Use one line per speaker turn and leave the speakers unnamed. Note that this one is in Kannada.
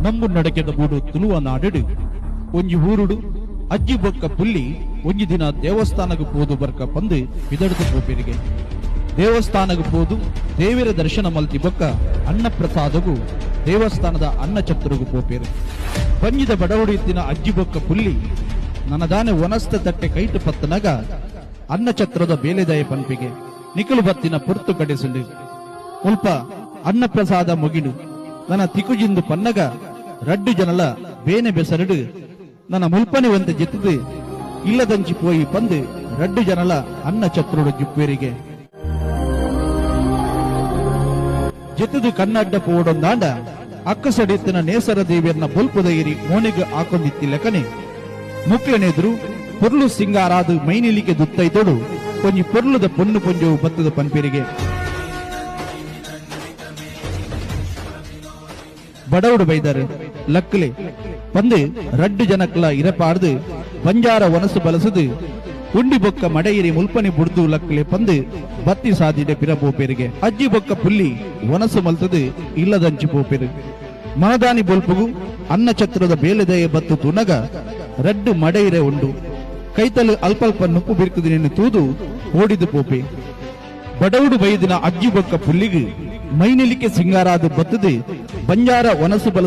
ನಮ್ಮು ನಡಕೆದ ಬೂಡು ತುಳುವ ನಾಡೆಡು ಒಂಜಿ ಊರುಡು ಅಜ್ಜಿ ಬೊಕ್ಕ ಪುಲ್ಲಿ ಒಂಜಿ ದಿನ ದೇವಸ್ಥಾನಕ್ಕೆ ಪೋದು ಬರ್ಕ ಪಂದು ಬಿದಡ್ದು ಪೋಪೆರಿಗೆ ದೇವಸ್ಥಾನಕ್ಕೆ ಪೋದು ದೇವರ ದರ್ಶನ ಮಲ್ತಿ ಬೊಕ್ಕ ಅನ್ನ ಪ್ರಸಾದಗೂ ದೇವಸ್ಥಾನದ ಅನ್ನ ಛತ್ರಗೂ ಪೋಪೇರು ಪಂಜಿದ ಬಡವಡಿತ್ತಿನ ಅಜ್ಜಿ ಬೊಕ್ಕ ಪುಲ್ಲಿ ನನದಾನೆ ಒನಸ್ತ ತಟ್ಟೆ ಕೈಟು ಪತ್ತನಗ ಅನ್ನ ಛತ್ರದ ಬೇಲೆದಾಯ ಪಂಪಿಗೆ ನಿಕಲು ಬತ್ತಿನ ಪೊರ್ತು ಕಡೆಸುಂಡು ಉಲ್ಪ ಅನ್ನ ಪ್ರಸಾದ ಮುಗಿಡು ನನ್ನ ತಿಕುಜಿಂದು ಪನ್ನಗ ರಡ್ಡು ಜನಲ ಬೇನೆ ಬೆಸರಡು ನನ್ನ ಮುಲ್ಪನೆ ಒಂತ ಜೆತ್ತದು ಇಲ್ಲದಂಚಿ ಪೋಯಿ ಪಂದು ರಡ್ಡು ಜನಲ ಅನ್ನ ಛತ್ರೋಡು ಜುಪ್ಪೇರಿಗೆ ಜೆತ್ತದು ಕನ್ನಡ್ಡ ಪೋಡೊಂದಾಂಡ ಅಕ್ಕಸಡಿತ್ತಿನ ನೇಸರ ದೇವಿಯನ್ನ ಬೊಲ್ಪುದ ಇರಿ ಮೋನಿಗೆ ಹಾಕೊಂಡಿತ್ತಿಲ್ಲಕನೆ ಮುಕ್ಲೆನೆದ್ರು ಪೊರ್ಲು ಸಿಂಗಾರಾದು ಮೈನಿಲಿಕೆ ದುತ್ತೈತೋಡು ಕೊಂಜಿ ಪೊರ್ಲುದ ಪೊನ್ನು ಪೊಂಜವು ಬತ್ತದ ಪನ್ಪೇರಿಗೆ ಬಡವಡು ಬೈದರು ಲಕ್ಕಲೆ ಪಂದು ರಡ್ಡು ಜನಕ್ಲ ಇರಪಾರ್ದು ಬಂಜಾರ ಒನಸು ಬಲಸದು ಉಂಡಿ ಬೊಕ್ಕ ಮಡೆಯಿರಿ ಮುಲ್ಪನಿ ಬುಡ್ದು ಲಕ್ಕಲೆ ಪಂದು ಬತ್ತಿ ಸಾದಿಡೆ ಪಿರಪೋಪೇರಿಗೆ ಅಜ್ಜಿ ಬೊಕ್ಕ ಪುಲ್ಲಿ ಒನಸು ಮಲ್ತದು ಇಲ್ಲದಂಚು ಪೋಪೇರು ಮನದಾನಿ ಬೊಲ್ಪುಗು ಅನ್ನ ಛತ್ರದ ಬೇಲೆದೆಯ ಬತ್ತು ತುನಗ ರಡ್ಡು ಮಡೆಯಿರೆ ಉಂಡು ಕೈತಲು ಅಲ್ಪಲ್ಪ ನುಪ್ಪು ಬಿರ್ಕುದಿನ ತೂದು ಓಡಿದು ಪೋಪೆ ಬಡವಡು ಬೈದಿನ ಅಜ್ಜಿ ಬೊಕ್ಕ ಪುಲ್ಲಿಗೆ ಮೈನಿಲಿಕೆ ಸಿಂಗಾರಾದು ಬತ್ತದು ಬಂಜಾರ ಒನಸು ಬಲ